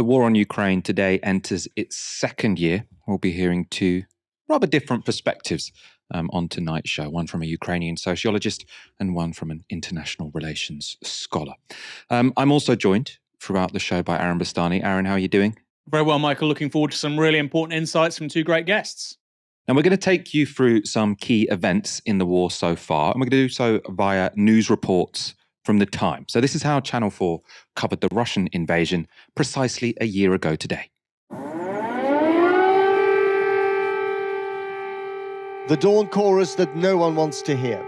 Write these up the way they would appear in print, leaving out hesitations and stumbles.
The war on Ukraine today enters its second year. We'll be hearing two rather different perspectives on tonight's show, one from a Ukrainian sociologist and one from an international relations scholar. I'm also joined throughout the show by Aaron Bastani. Aaron, how are you doing? Very well, Michael. Looking forward to some really important insights from two great guests. And we're going to take you through some key events in the war so far, and we're going to do so via news reports from the time. So this is how Channel 4 covered the Russian invasion precisely a year ago today. The dawn chorus that no one wants to hear.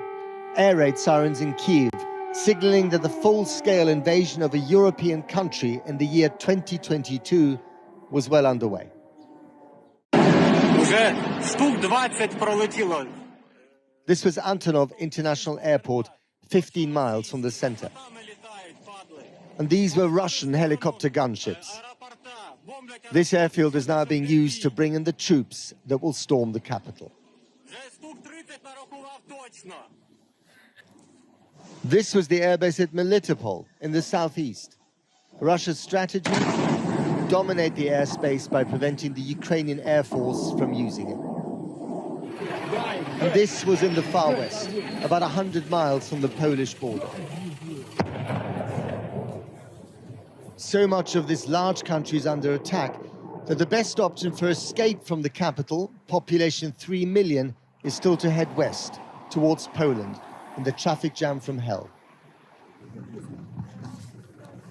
Air raid sirens in Kyiv, signaling that the full-scale invasion of a European country in the year 2022 was well underway. This was Antonov International Airport, 15 miles from the center. And these were Russian helicopter gunships. This airfield is now being used to bring in the troops that will storm the capital. This was the airbase at Melitopol in the southeast. Russia's strategy? Dominate the airspace by preventing the Ukrainian Air Force from using it. And this was in the far west, about 100 miles from the Polish border. So much of this large country is under attack that the best option for escape from the capital, population 3 million, is still to head west, towards Poland, in the traffic jam from hell.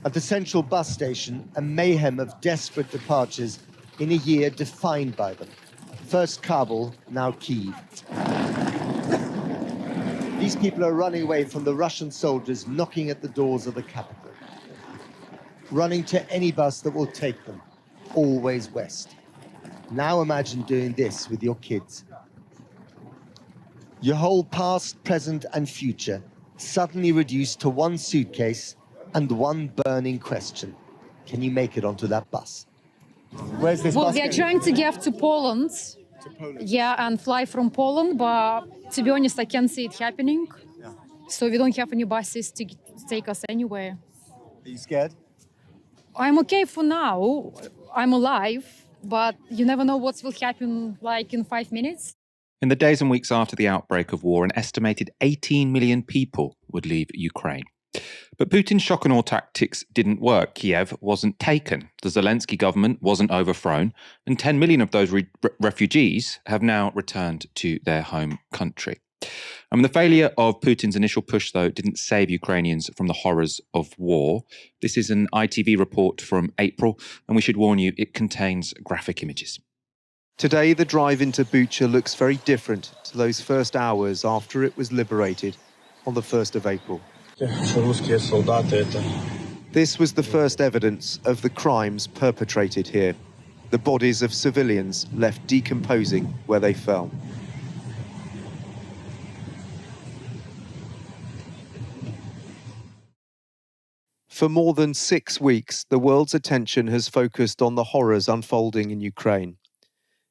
At the central bus station, a mayhem of desperate departures in a year defined by them. First Kabul, now Kyiv. These people are running away from the Russian soldiers knocking at the doors of the capital. Running to any bus that will take them, always west. Now imagine doing this with your kids. Your whole past, present and future suddenly reduced to one suitcase and one burning question. Can you make it onto that bus? Where's this bus? Well, we are trying to get to Poland. Yeah, and fly from Poland, but to be honest, I can't see it happening. Yeah. So we don't have any buses to take us anywhere. Are you scared? I'm okay for now. I'm alive, but you never know what will happen like in 5 minutes. In the days and weeks after the outbreak of war, an estimated 18 million people would leave Ukraine. But Putin's shock and awe tactics didn't work. Kiev wasn't taken. The Zelensky government wasn't overthrown. And 10 million of those refugees have now returned to their home country. The failure of Putin's initial push, though, didn't save Ukrainians from the horrors of war. This is an ITV report from April, and we should warn you, it contains graphic images. Today, the drive into Bucha looks very different to those first hours after it was liberated on the 1st of April. This was the first evidence of the crimes perpetrated here. The bodies of civilians left decomposing where they fell. For more than 6 weeks, the world's attention has focused on the horrors unfolding in Ukraine.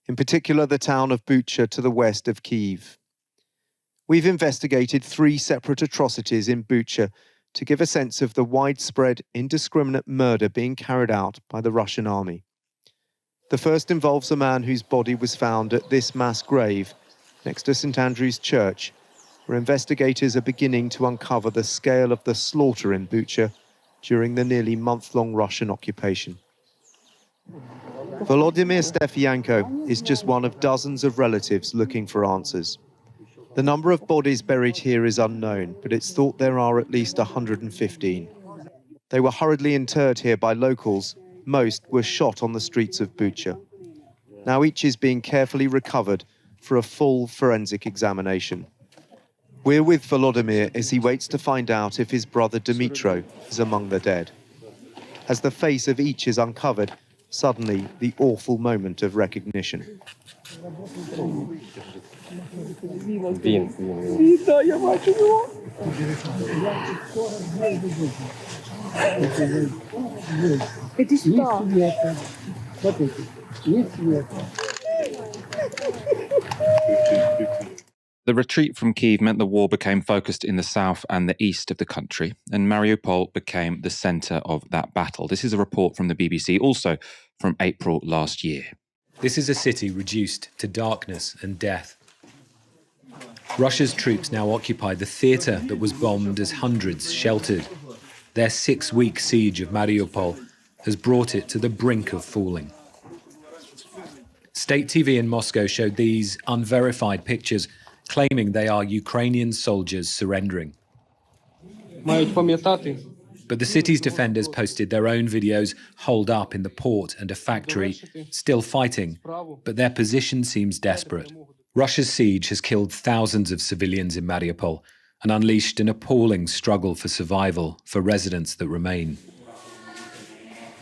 In particular, the town of Bucha to the west of Kyiv. We've investigated 3 separate atrocities in Bucha to give a sense of the widespread, indiscriminate murder being carried out by the Russian army. The first involves a man whose body was found at this mass grave next to St Andrew's Church, where investigators are beginning to uncover the scale of the slaughter in Bucha during the nearly month-long Russian occupation. Volodymyr Stefianko is just one of dozens of relatives looking for answers. The number of bodies buried here is unknown, but it's thought there are at least 115. They were hurriedly interred here by locals. Most were shot on the streets of Bucha. Now each is being carefully recovered for a full forensic examination. We're with Volodymyr as he waits to find out if his brother Dmytro is among the dead. As the face of each is uncovered, suddenly the awful moment of recognition. The retreat from Kyiv meant the war became focused in the south and the east of the country, and Mariupol became the centre of that battle. This is a report from the BBC, also from April last year. This is a city reduced to darkness and death. Russia's troops now occupy the theatre that was bombed as hundreds sheltered. Their 6-week siege of Mariupol has brought it to the brink of falling. State TV in Moscow showed these unverified pictures, claiming they are Ukrainian soldiers surrendering. But the city's defenders posted their own videos holed up in the port and a factory, still fighting, but their position seems desperate. Russia's siege has killed thousands of civilians in Mariupol and unleashed an appalling struggle for survival for residents that remain.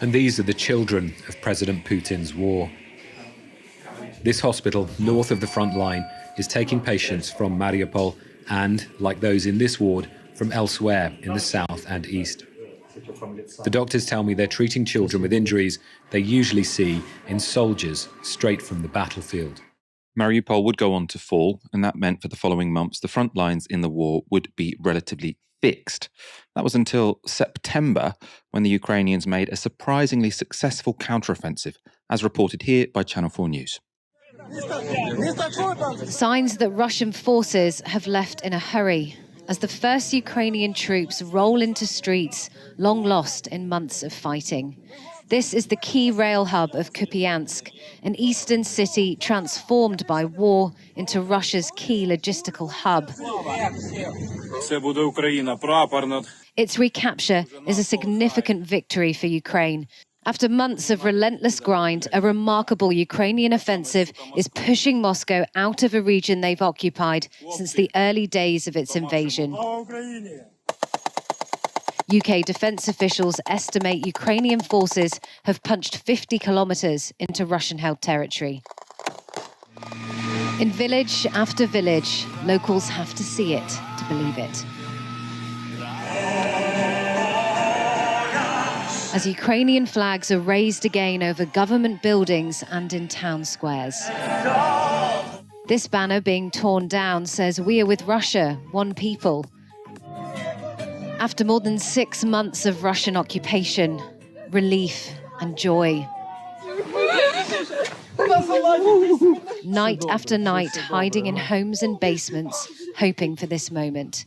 And these are the children of President Putin's war. This hospital, north of the front line, is taking patients from Mariupol and, like those in this ward, from elsewhere in the south and east. The doctors tell me they're treating children with injuries they usually see in soldiers straight from the battlefield. Mariupol would go on to fall, and that meant for the following months the front lines in the war would be relatively fixed. That was until September, when the Ukrainians made a surprisingly successful counteroffensive, as reported here by Channel 4 News. Signs that Russian forces have left in a hurry as the first Ukrainian troops roll into streets long lost in months of fighting. This is the key rail hub of Kupiansk, an eastern city transformed by war into Russia's key logistical hub. Its recapture is a significant victory for Ukraine. After months of relentless grind, a remarkable Ukrainian offensive is pushing Moscow out of a region they've occupied since the early days of its invasion. UK defence officials estimate Ukrainian forces have punched 50 kilometres into Russian-held territory. In village after village, locals have to see it to believe it. As Ukrainian flags are raised again over government buildings and in town squares. This banner being torn down says, "We are with Russia, one people." After more than 6 months of Russian occupation, relief and joy. Night after night, hiding in homes and basements, hoping for this moment.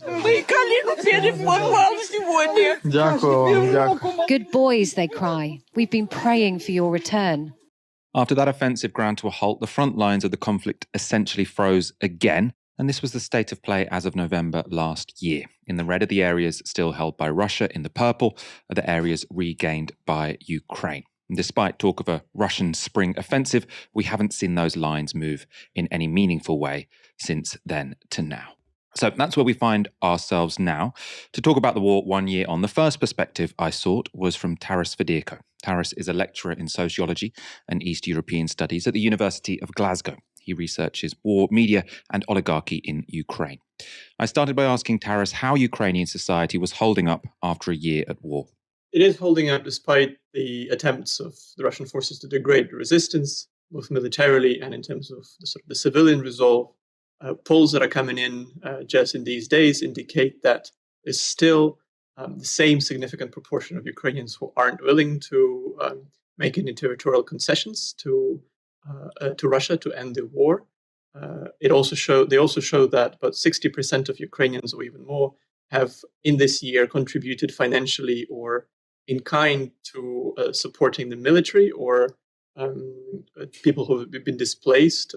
Good boys, they cry. We've been praying for your return. After that offensive ground to a halt, the front lines of the conflict essentially froze again, and this was the state of play as of November last year. In the red are the areas still held by Russia, in the purple are the areas regained by Ukraine. And despite talk of a Russian spring offensive, we haven't seen those lines move in any meaningful way since then to now. So that's where we find ourselves now. To talk about the war 1 year on, the first perspective I sought was from Taras Fiderko. Taras is a lecturer in sociology and East European studies at the University of Glasgow. He researches war, media and oligarchy in Ukraine. I started by asking Taras how Ukrainian society was holding up after a year at war. It is holding up despite the attempts of the Russian forces to degrade the resistance, both militarily and in terms of the civilian resolve. Polls that are coming in just in these days indicate that there's still the same significant proportion of Ukrainians who aren't willing to make any territorial concessions to Russia to end the war. They also show that about 60% of Ukrainians, or even more, have in this year contributed financially or in kind to supporting the military or people who have been displaced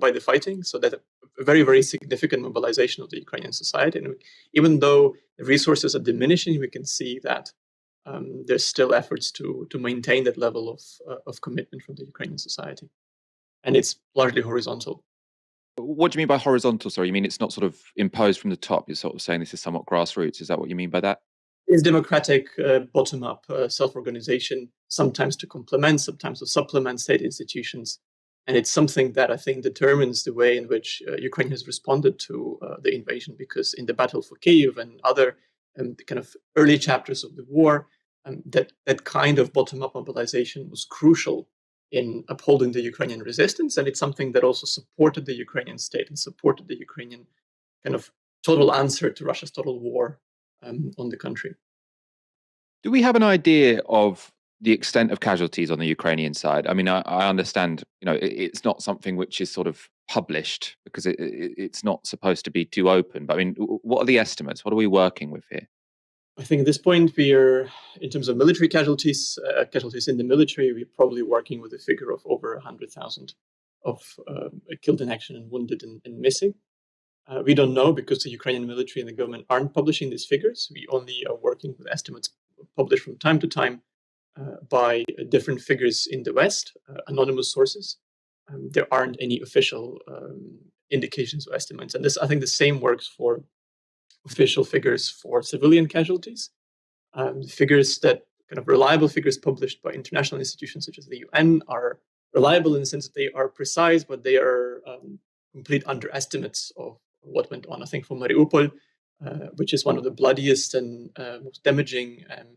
by the fighting. So that a very, very significant mobilization of the Ukrainian society. And even though the resources are diminishing, we can see that there's still efforts to maintain that level of commitment from the Ukrainian society. And it's largely horizontal. What do you mean by horizontal? Sorry, you mean it's not sort of imposed from the top? You're sort of saying this is somewhat grassroots. Is that what you mean by that? It's democratic, bottom-up self-organization, sometimes to complement, sometimes to supplement state institutions. And it's something that I think determines the way in which Ukraine has responded to the invasion, because in the battle for Kyiv and other kind of early chapters of the war, that kind of bottom-up mobilization was crucial in upholding the Ukrainian resistance, and it's something that also supported the Ukrainian state and supported the Ukrainian kind of total answer to Russia's total war on the country. Do we have an idea of the extent of casualties on the Ukrainian side? I mean, I understand, it's not something which is sort of published because it's not supposed to be too open. But I mean, what are the estimates? What are we working with here? I think at this point, we're, in terms of military casualties, casualties in the military, we're probably working with a figure of over 100,000 of killed in action and wounded and missing. We don't know because the Ukrainian military and the government aren't publishing these figures. We only are working with estimates published from time to time by different figures in the West, anonymous sources. There aren't any official indications or estimates. And this, I think the same works for official figures for civilian casualties. Figures that kind of reliable figures published by international institutions such as the UN are reliable in the sense that they are precise, but they are complete underestimates of what went on. I think for Mariupol, which is one of the bloodiest and most damaging and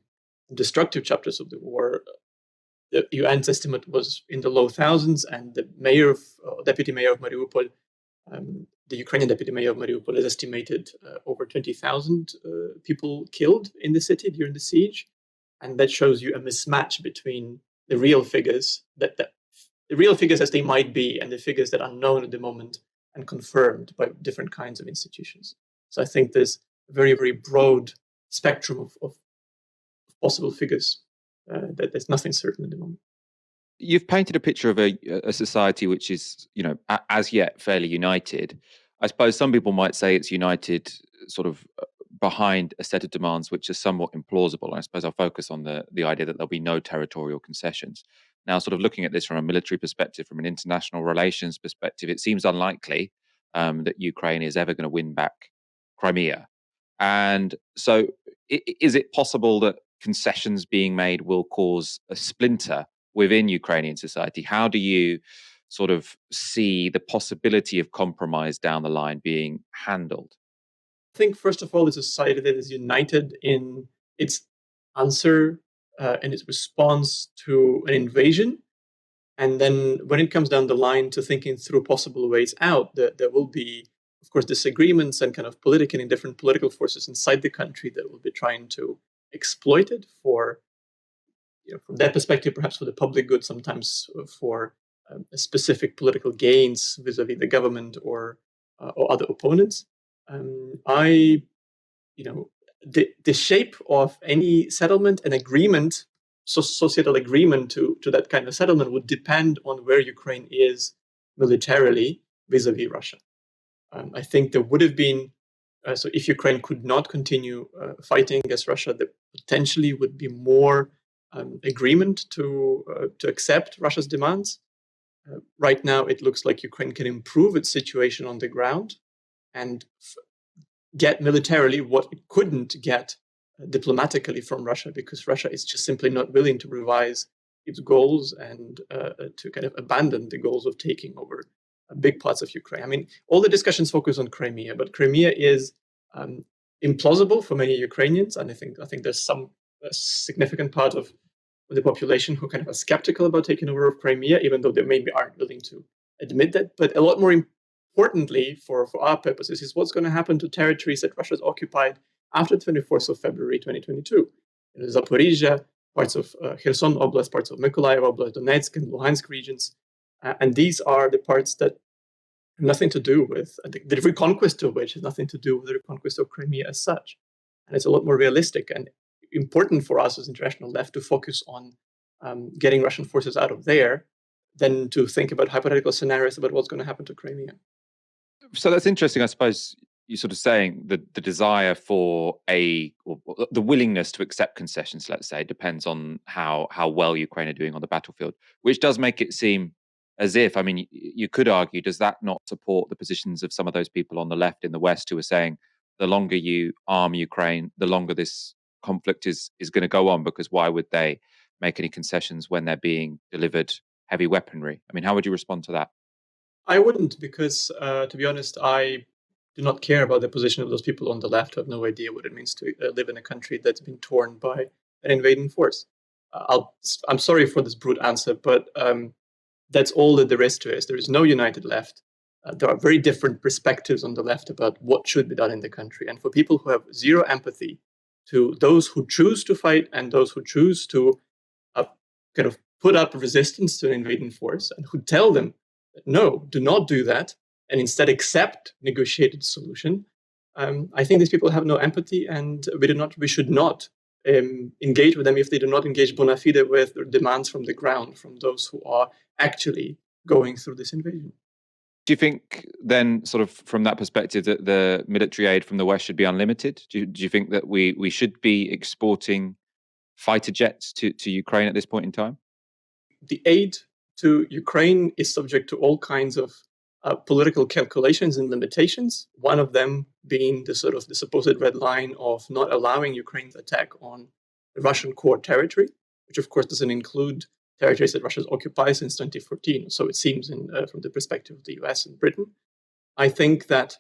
destructive chapters of the war, the UN's estimate was in the low thousands, and the deputy mayor of Mariupol, the Ukrainian deputy mayor of Mariupol, has estimated over 20,000 people killed in the city during the siege, and that shows you a mismatch between the real figures the real figures as they might be, and the figures that are known at the moment and confirmed by different kinds of institutions. So I think there's a very, very broad spectrum of possible figures. That there's nothing certain at the moment. You've painted a picture of a society which is, as yet fairly united. I suppose some people might say it's united sort of behind a set of demands which are somewhat implausible. I suppose I'll focus on the idea that there'll be no territorial concessions. Now, sort of looking at this from a military perspective, from an international relations perspective, it seems unlikely that Ukraine is ever going to win back Crimea. And so is it possible that concessions being made will cause a splinter within Ukrainian society? How do you sort of see the possibility of compromise down the line being handled? I think, first of all, it's a society that is united in its answer and its response to an invasion. And then when it comes down the line to thinking through possible ways out, there will be, of course, disagreements and kind of political and different political forces inside the country that will be trying to exploit it for, from that perspective, perhaps for the public good, sometimes for specific political gains vis-a-vis the government or other opponents. The shape of any settlement and agreement, societal agreement to that kind of settlement would depend on where Ukraine is militarily vis-a-vis Russia. I think there would have been, so if Ukraine could not continue fighting against Russia, there potentially would be more agreement to accept Russia's demands. Right now, it looks like Ukraine can improve its situation on the ground and get militarily what it couldn't get diplomatically from Russia, because Russia is just simply not willing to revise its goals and to kind of abandon the goals of taking over big parts of Ukraine. I mean, all the discussions focus on Crimea, but Crimea is implausible for many Ukrainians, and I think there's some significant part of the population who kind of are skeptical about taking over of Crimea, even though they maybe aren't willing to admit that. But a lot more importantly, for our purposes, is what's going to happen to territories that Russia's occupied after 24th of February 2022. Zaporizhia, parts of Kherson Oblast, parts of Mykolaiv Oblast, Donetsk and Luhansk regions. And these are the parts that have nothing to do with, the reconquest of which has nothing to do with the reconquest of Crimea as such. And it's a lot more realistic and important for us as international left to focus on getting Russian forces out of there than to think about hypothetical scenarios about what's going to happen to Crimea. So that's interesting. I suppose you're sort of saying that the desire for or the willingness to accept concessions, let's say, depends on how well Ukraine are doing on the battlefield, which does make it seem as if, I mean, you could argue, does that not support the positions of some of those people on the left in the West who are saying the longer you arm Ukraine, the longer this conflict is going to go on, because why would they make any concessions when they're being delivered heavy weaponry? I mean, how would you respond to that? I wouldn't, because to be honest, I do not care about the position of those people on the left who have no idea what it means to live in a country that's been torn by an invading force. I'm sorry for this brute answer, but that's all that there is to it. There is no united left. There are very different perspectives on the left about what should be done in the country. And for people who have zero empathy to those who choose to fight and those who choose to kind of put up resistance to an invading force, and who tell them, no, do not do that, and instead accept negotiated solution, I think these people have no empathy, and we should not engage with them if they do not engage bona fide with their demands from the ground, from those who are actually going through this invasion. Do you think then, sort of from that perspective, that the military aid from the West should be unlimited? Do you think that we should be exporting fighter jets to Ukraine at this point in time? The aid to Ukraine is subject to all kinds of political calculations and limitations. One of them being the supposed red line of not allowing Ukraine's attack on the Russian core territory, which of course doesn't include territories that Russia has occupied since 2014. So it seems from the perspective of the US and Britain. I think that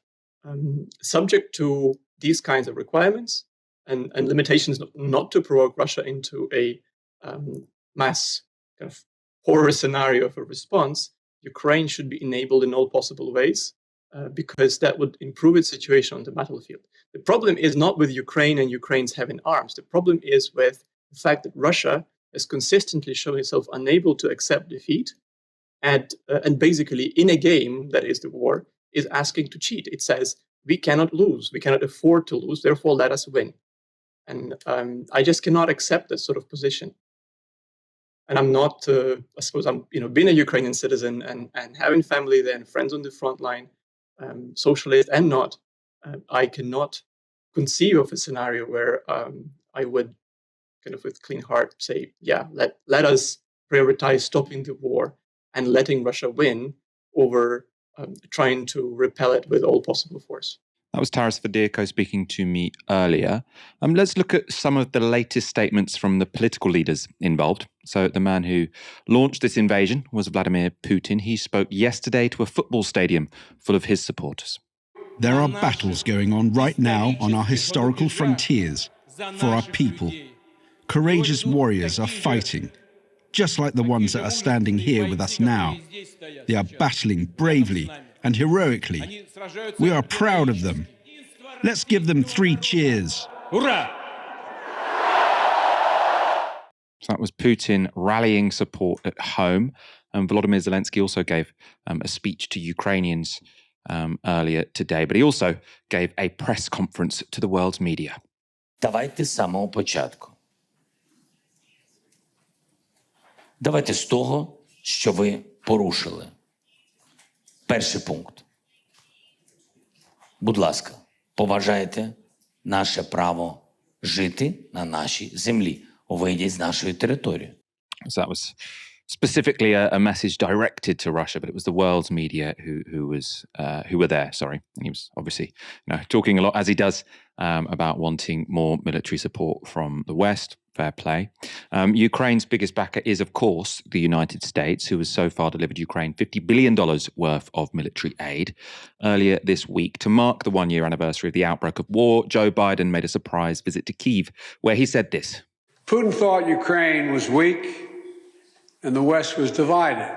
subject to these kinds of requirements and limitations not to provoke Russia into a mass kind of horror scenario of a response, Ukraine should be enabled in all possible ways because that would improve its situation on the battlefield. The problem is not with Ukraine and Ukraine's having arms. The problem is with the fact that Russia has consistently shown itself unable to accept defeat and basically in a game that is the war is asking to cheat. It says, we cannot lose, we cannot afford to lose, therefore let us win. And I just cannot accept that sort of position. And I'm not, I suppose I'm, being a Ukrainian citizen and having family there and friends on the front line, socialist and not, I cannot conceive of a scenario where I would kind of with clean heart say, yeah, let us prioritize stopping the war and letting Russia win over trying to repel it with all possible force. That was Fiderko speaking to me earlier. Let's look at some of the latest statements from the political leaders involved. So the man who launched this invasion was Vladimir Putin. He spoke yesterday to a football stadium full of his supporters. There are battles going on right now on our historical frontiers for our people. Courageous warriors are fighting, just like the ones that are standing here with us now. They are battling bravely and heroically. We are proud of them. Let's give them 3 cheers. Hurrah! So that was Putin rallying support at home. And Volodymyr Zelensky also gave a speech to Ukrainians earlier today, but he also gave a press conference to the world's media. Давайте з самого початку. Давайте з того, що ви порушили. Перший пункт. Будь ласка, поважайте наше право жити на нашій землі. Вийдіть з нашої території. So that was specifically a message directed to Russia, but it was the world's media who were there. Sorry, and he was obviously talking a lot, as he does, about wanting more military support from the West. Fair play. Ukraine's biggest backer is, of course, the United States, who has so far delivered Ukraine $50 billion worth of military aid. Earlier this week, to mark the 1-year anniversary of the outbreak of war, Joe Biden made a surprise visit to Kyiv, where he said this. Putin thought Ukraine was weak and the West was divided.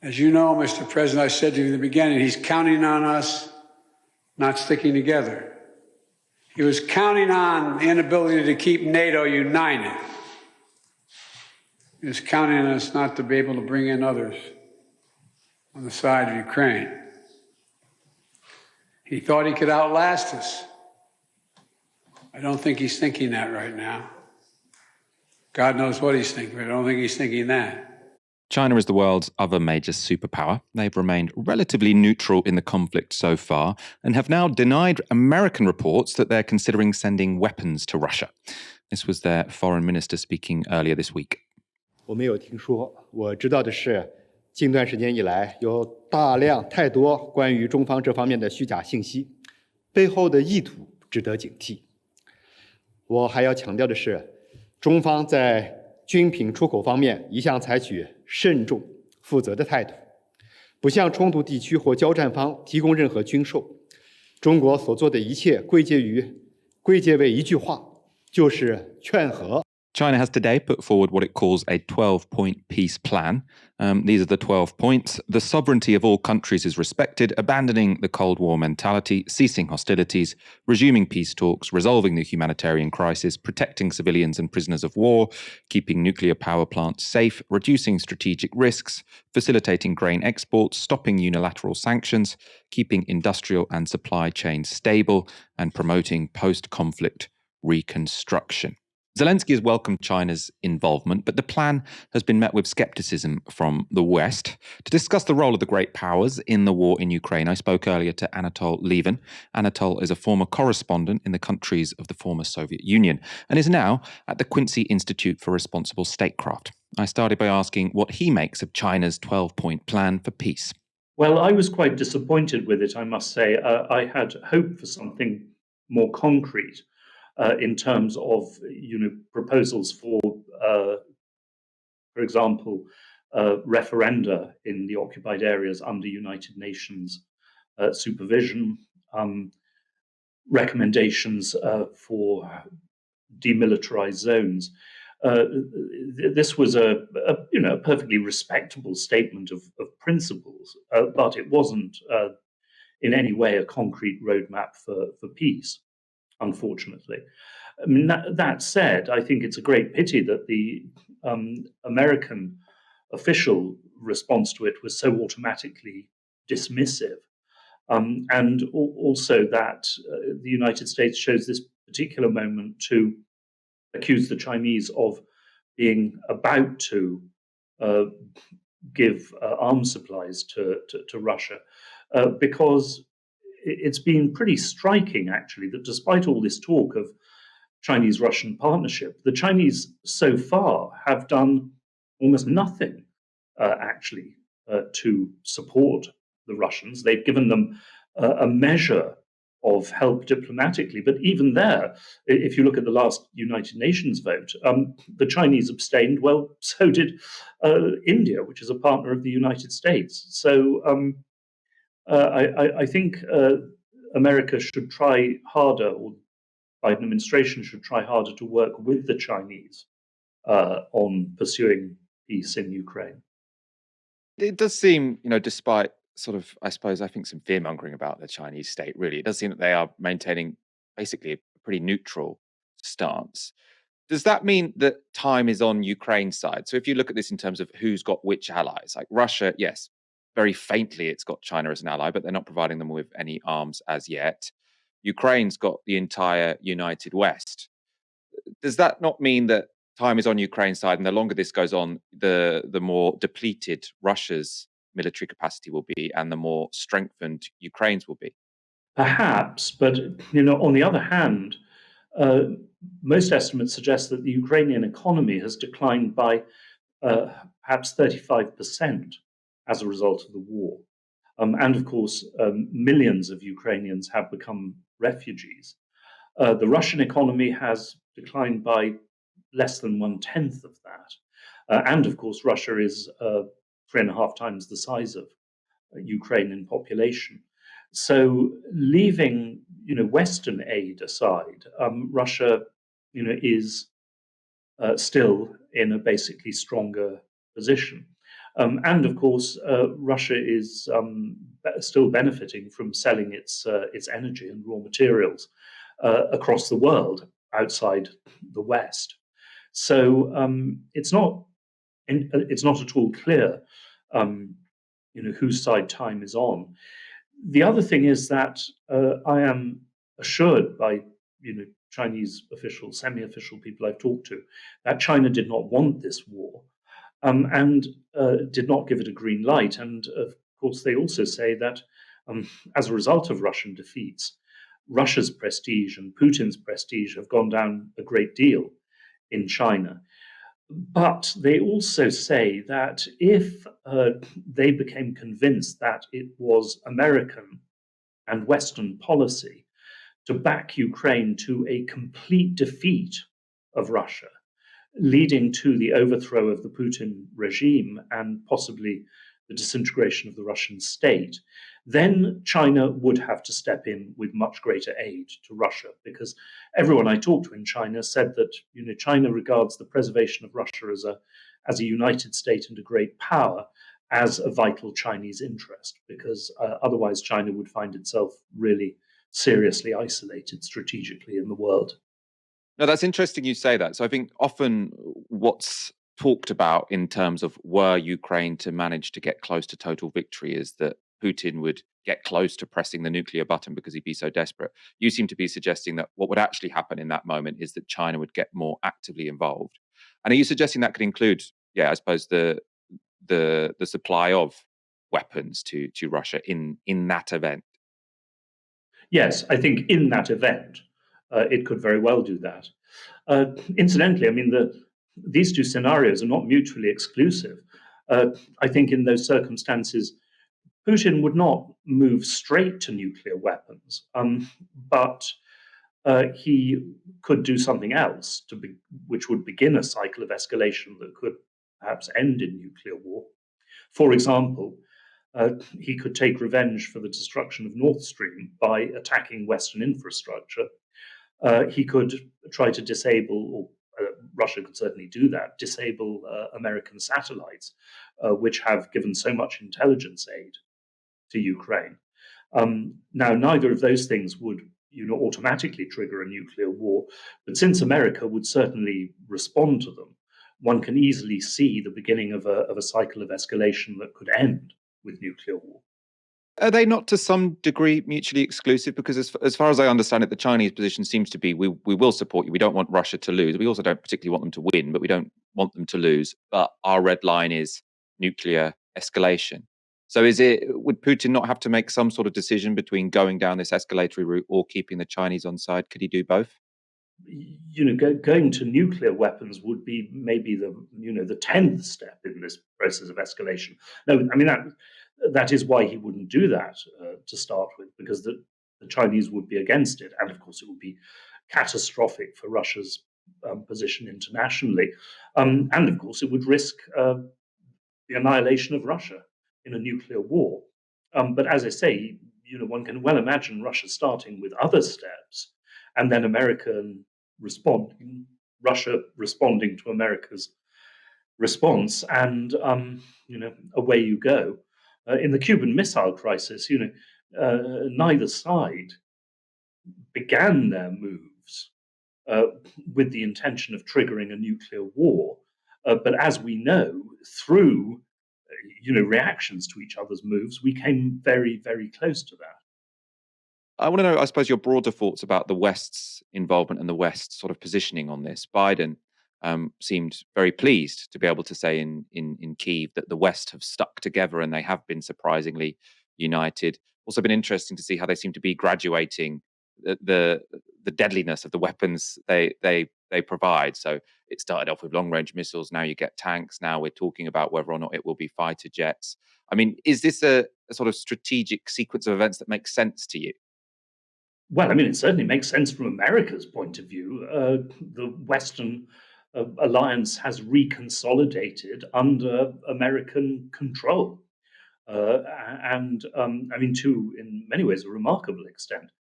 As you know, Mr. President, I said to you in the beginning, he's counting on us not sticking together. He was counting on the inability to keep NATO united. He was counting on us not to be able to bring in others on the side of Ukraine. He thought he could outlast us. I don't think he's thinking that right now. God knows what he's thinking, but I don't think he's thinking that. China is the world's other major superpower. They've remained relatively neutral in the conflict so far and have now denied American reports that they're considering sending weapons to Russia. This was their foreign minister speaking earlier this week. 我没有听说，我知道的是，近段时间以来有太多关于中方这方面的虚假信息，背后的意图值得警惕。我还要强调的是，中方在军品出口方面一向采取慎重、负责的态度，不向冲突地区或交战方提供任何军售。中国所做的一切归结为一句话，就是劝和。China has today put forward what it calls a 12-point peace plan. These are the 12 points. The sovereignty of all countries is respected, abandoning the Cold War mentality, ceasing hostilities, resuming peace talks, resolving the humanitarian crisis, protecting civilians and prisoners of war, keeping nuclear power plants safe, reducing strategic risks, facilitating grain exports, stopping unilateral sanctions, keeping industrial and supply chains stable, and promoting post-conflict reconstruction. Zelensky has welcomed China's involvement, but the plan has been met with skepticism from the West. To discuss the role of the great powers in the war in Ukraine, I spoke earlier to Anatol Lieven. Anatol is a former correspondent in the countries of the former Soviet Union and is now at the Quincy Institute for Responsible Statecraft. I started by asking what he makes of China's 12-point plan for peace. Well, I was quite disappointed with it, I must say. I had hoped for something more concrete. In terms of proposals for example, referenda in the occupied areas under United Nations supervision, recommendations for demilitarized zones. This was a perfectly respectable statement of principles, but it wasn't in any way a concrete roadmap for peace. Unfortunately. I mean, that said, I think it's a great pity that the American official response to it was so automatically dismissive. And also that the United States chose this particular moment to accuse the Chinese of being about to give arms supplies to Russia, because it's been pretty striking, actually, that despite all this talk of Chinese-Russian partnership, the Chinese so far have done almost nothing, actually, to support the Russians. They've given them a measure of help diplomatically, but even there, if you look at the last United Nations vote, the Chinese abstained. Well, so did India, which is a partner of the United States. So I think America should try harder, or Biden administration should try harder to work with the Chinese on pursuing peace in Ukraine. It does seem, despite sort of, I suppose, I think some fear-mongering about the Chinese state, really, it does seem that they are maintaining basically a pretty neutral stance. Does that mean that time is on Ukraine's side? So if you look at this in terms of who's got which allies, like Russia, yes, very faintly it's got China as an ally, but they're not providing them with any arms as yet. Ukraine's got the entire United West. Does that not mean that time is on Ukraine's side, and the longer this goes on, the more depleted Russia's military capacity will be, and the more strengthened Ukraine's will be? Perhaps, but on the other hand, most estimates suggest that the Ukrainian economy has declined by perhaps 35% as a result of the war. And of course, millions of Ukrainians have become refugees. The Russian economy has declined by less than 1/10 of that. And of course, Russia is 3.5 times the size of Ukraine in population. So leaving, Western aid aside, Russia, is still in a basically stronger position. And of course, Russia is still benefiting from selling its energy and raw materials across the world outside the West. So it's not at all clear, whose side time is on. The other thing is that I am assured by Chinese officials, semi-official people I've talked to, that China did not want this war. And did not give it a green light. And of course, they also say that as a result of Russian defeats, Russia's prestige and Putin's prestige have gone down a great deal in China. But they also say that if they became convinced that it was American and Western policy to back Ukraine to a complete defeat of Russia, leading to the overthrow of the Putin regime and possibly the disintegration of the Russian state, then China would have to step in with much greater aid to Russia, because everyone I talked to in China said that China regards the preservation of Russia as a united state and a great power as a vital Chinese interest, because otherwise China would find itself really seriously isolated strategically in the world. No, that's interesting you say that. So I think often what's talked about in terms of were Ukraine to manage to get close to total victory is that Putin would get close to pressing the nuclear button because he'd be so desperate. You seem to be suggesting that what would actually happen in that moment is that China would get more actively involved. And are you suggesting that could include, I suppose the supply of weapons to Russia in that event? Yes, I think in that event, it could very well do that. Incidentally, I mean, these two scenarios are not mutually exclusive. I think in those circumstances, Putin would not move straight to nuclear weapons, but he could do something else which would begin a cycle of escalation that could perhaps end in nuclear war. For example, he could take revenge for the destruction of Nord Stream by attacking Western infrastructure. He could try to disable, or Russia could certainly do that, disable American satellites, which have given so much intelligence aid to Ukraine. Now, neither of those things would automatically trigger a nuclear war, but since America would certainly respond to them, one can easily see the beginning of a cycle of escalation that could end with nuclear war. Are they not to some degree mutually exclusive? Because as far as I understand it, the Chinese position seems to be we will support you. We don't want Russia to lose. We also don't particularly want them to win, but we don't want them to lose. But our red line is nuclear escalation. So would Putin not have to make some sort of decision between going down this escalatory route or keeping the Chinese on side? Could he do both? Going to nuclear weapons would be maybe the 10th step in this process of escalation. No, I mean that is why he wouldn't do that to start with, because the Chinese would be against it, and of course it would be catastrophic for Russia's position internationally, and of course it would risk the annihilation of Russia in a nuclear war. But as I say, one can well imagine Russia starting with other steps, and then Russia responding to America's response, and away you go. In the Cuban Missile Crisis, neither side began their moves with the intention of triggering a nuclear war, but as we know, through reactions to each other's moves, we came very, very close to that. I want to know, I suppose, your broader thoughts about the West's involvement and the West's sort of positioning on this. Biden seemed very pleased to be able to say in Kyiv that the West have stuck together and they have been surprisingly united. Also been interesting to see how they seem to be graduating the deadliness of the weapons they provide. So it started off with long-range missiles. Now you get tanks. Now we're talking about whether or not it will be fighter jets. I mean, is this a sort of strategic sequence of events that makes sense to you? Well, I mean, it certainly makes sense from America's point of view. The Western alliance has reconsolidated under American control. And I mean, to, in many ways, a remarkable extent.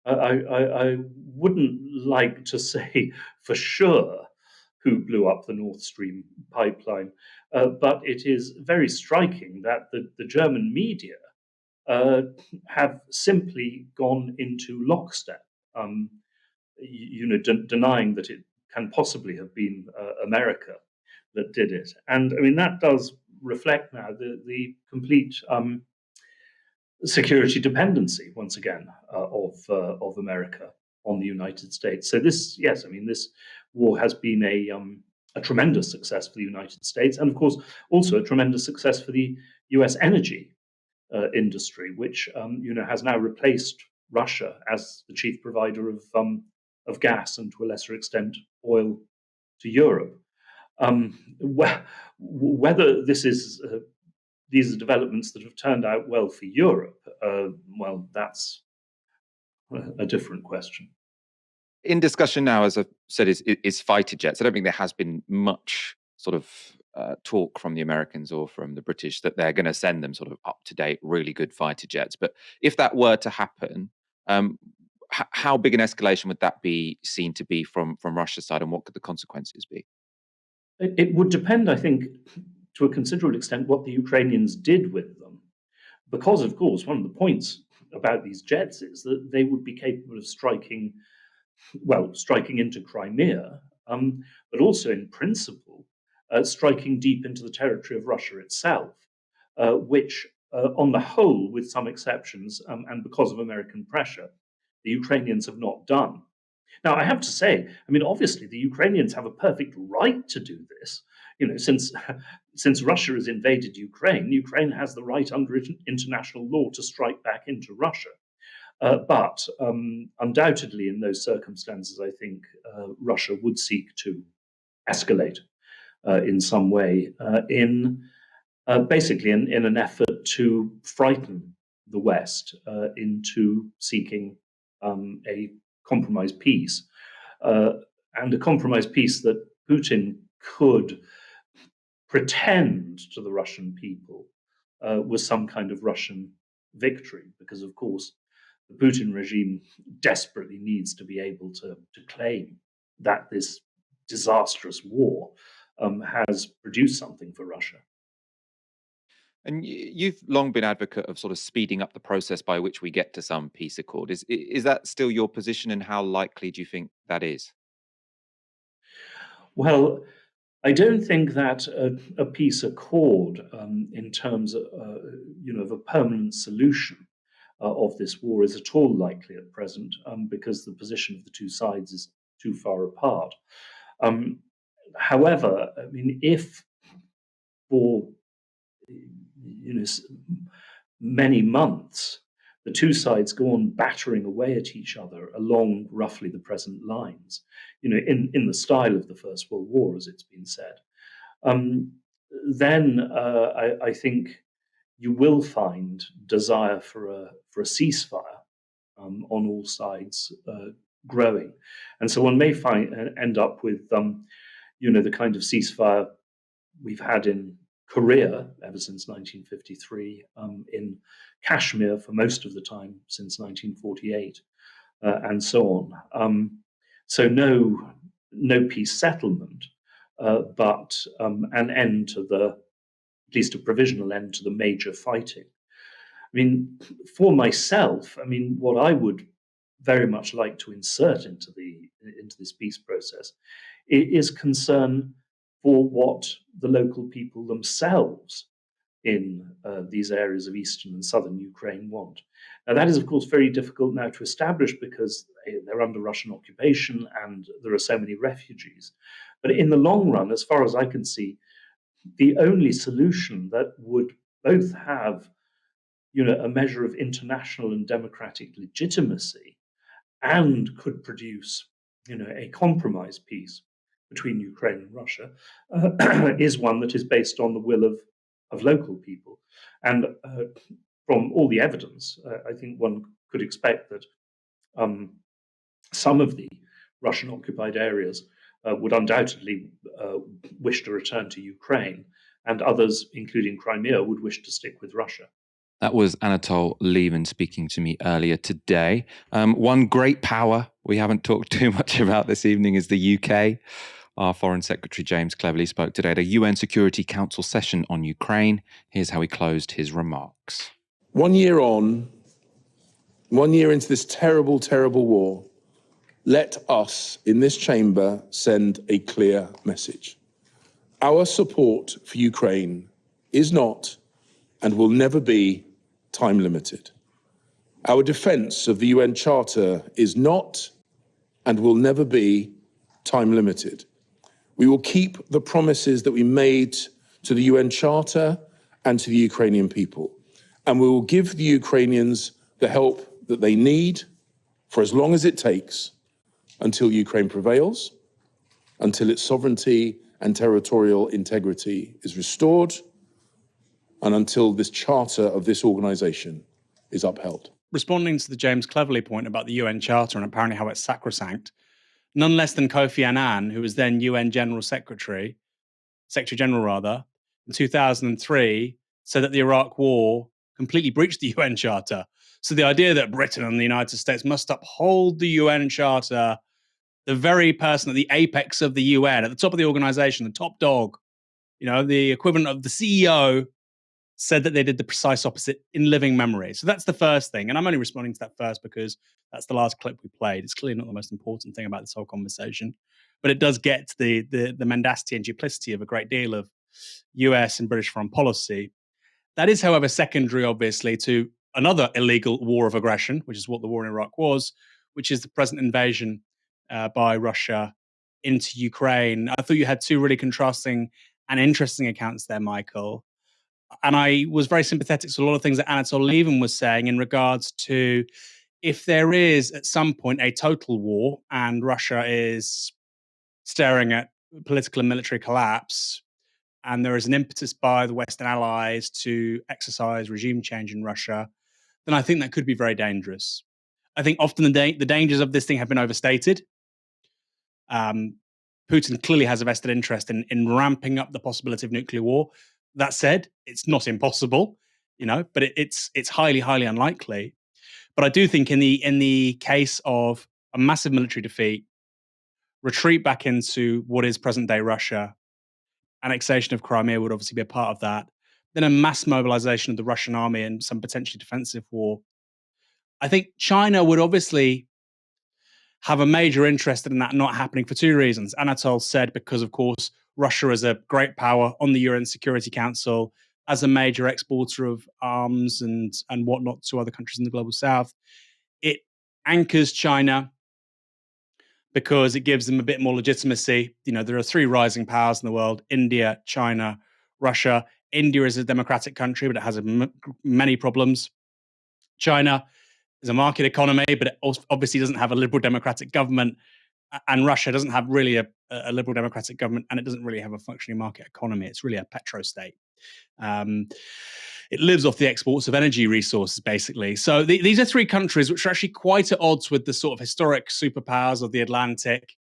I wouldn't like to say for sure who blew up the Nord Stream pipeline, but it is very striking that the German media have simply gone into lockstep, denying that it can possibly have been America that did it. And I mean, that does reflect now the complete security dependency, once again, of America on the United States. So this war has been a tremendous success for the United States, and of course also a tremendous success for the U.S. energy industry, which has now replaced Russia as the chief provider of gas and to a lesser extent oil to Europe. Whether these are developments that have turned out well for Europe, well, that's a different question. In discussion now, as I've said, is fighter jets. I don't think there has been much sort of talk from the Americans or from the British that they're going to send them sort of up-to-date, really good fighter jets. But if that were to happen, how big an escalation would that be seen to be from Russia's side, and what could the consequences be? It would depend, I think, to a considerable extent, what the Ukrainians did with them. Because, of course, one of the points about these jets is that they would be capable of striking into Crimea, but also in principle, striking deep into the territory of Russia itself, which, on the whole, with some exceptions, and because of American pressure, the Ukrainians have not done. Now, I have to say, I mean, obviously, the Ukrainians have a perfect right to do this. Since Russia has invaded Ukraine, Ukraine has the right under international law to strike back into Russia. But undoubtedly, in those circumstances, I think Russia would seek to escalate in some way, basically in an effort to frighten the West into seeking a compromise peace, and a compromise peace that Putin could pretend to the Russian people was some kind of Russian victory, because, of course, the Putin regime desperately needs to be able to claim that this disastrous war has produced something for Russia. And you've long been advocate of sort of speeding up the process by which we get to some peace accord. Is that still your position, and how likely do you think that is? Well, I don't think that a peace accord, in terms of, of a permanent solution of this war, is at all likely at present, because the position of the two sides is too far apart. However, I mean, if for many months the two sides go on battering away at each other along roughly the present lines, in the style of the First World War, as it's been said, then I think you will find desire for a ceasefire on all sides growing, and so one may end up with the kind of ceasefire we've had in Korea ever since 1953, in Kashmir for most of the time since 1948, and so on. So no peace settlement, but an end to at least a provisional end to the major fighting. I mean, for myself, I mean, what I would very much like to insert into this peace process is concern for what the local people themselves in these areas of eastern and southern Ukraine want. Now, that is, of course, very difficult now to establish because they're under Russian occupation and there are so many refugees. But in the long run, as far as I can see, the only solution that would both have a measure of international and democratic legitimacy and could produce a compromise peace between Ukraine and Russia is one that is based on the will of local people. And from all the evidence, I think one could expect that some of the Russian-occupied areas would undoubtedly wish to return to Ukraine, and others, including Crimea, would wish to stick with Russia. That was Anatol Lieven speaking to me earlier today. One great power we haven't talked too much about this evening is the UK. Our Foreign Secretary James Cleverly spoke today at a UN Security Council session on Ukraine. Here's how he closed his remarks. 1 year on, 1 year into this terrible, terrible war, let us in this chamber send a clear message. Our support for Ukraine is not and will never be time limited. Our defense of the UN Charter is not and will never be time limited. We will keep the promises that we made to the UN Charter and to the Ukrainian people. And we will give the Ukrainians the help that they need for as long as it takes until Ukraine prevails, until its sovereignty and territorial integrity is restored, and until this charter of this organization is upheld. Responding to the James Cleverly point about the UN Charter and apparently how it's sacrosanct, none less than Kofi Annan, who was then UN General Secretary, Secretary General rather, in 2003, said that the Iraq War completely breached the UN Charter. So the idea that Britain and the United States must uphold the UN Charter, the very person at the apex of the UN, at the top of the organization, the top dog, the equivalent of the CEO, said that they did the precise opposite in living memory. So that's the first thing. And I'm only responding to that first because that's the last clip we played. It's clearly not the most important thing about this whole conversation, but it does get to the mendacity and duplicity of a great deal of US and British foreign policy. That is, however, secondary, obviously, to another illegal war of aggression, which is what the war in Iraq was, which is the present invasion by Russia into Ukraine. I thought you had two really contrasting and interesting accounts there, Michael. And I was very sympathetic to a lot of things that Anatol Lieven was saying in regards to if there is at some point a total war and Russia is staring at political and military collapse, and there is an impetus by the Western allies to exercise regime change in Russia, then I think that could be very dangerous. I think often the dangers of this thing have been overstated. Putin clearly has a vested interest in ramping up the possibility of nuclear war. That said, it's not impossible, but it's highly, highly unlikely. But I do think in the case of a massive military defeat, retreat back into what is present-day Russia, annexation of Crimea would obviously be a part of that, then a mass mobilization of the Russian army and some potentially defensive war. I think China would obviously have a major interest in that not happening for two reasons. Anatol said because, of course, Russia is a great power on the UN Security Council, as a major exporter of arms and whatnot to other countries in the global south. It anchors China because it gives them a bit more legitimacy. There are three rising powers in the world: India, China, Russia. India is a democratic country, but it has many problems. China is a market economy, but it obviously doesn't have a liberal democratic government. And Russia doesn't have really a liberal democratic government, and it doesn't really have a functioning market economy. It's really a petrostate. It lives off the exports of energy resources, basically. So these are three countries which are actually quite at odds with the sort of historic superpowers of the Atlantic.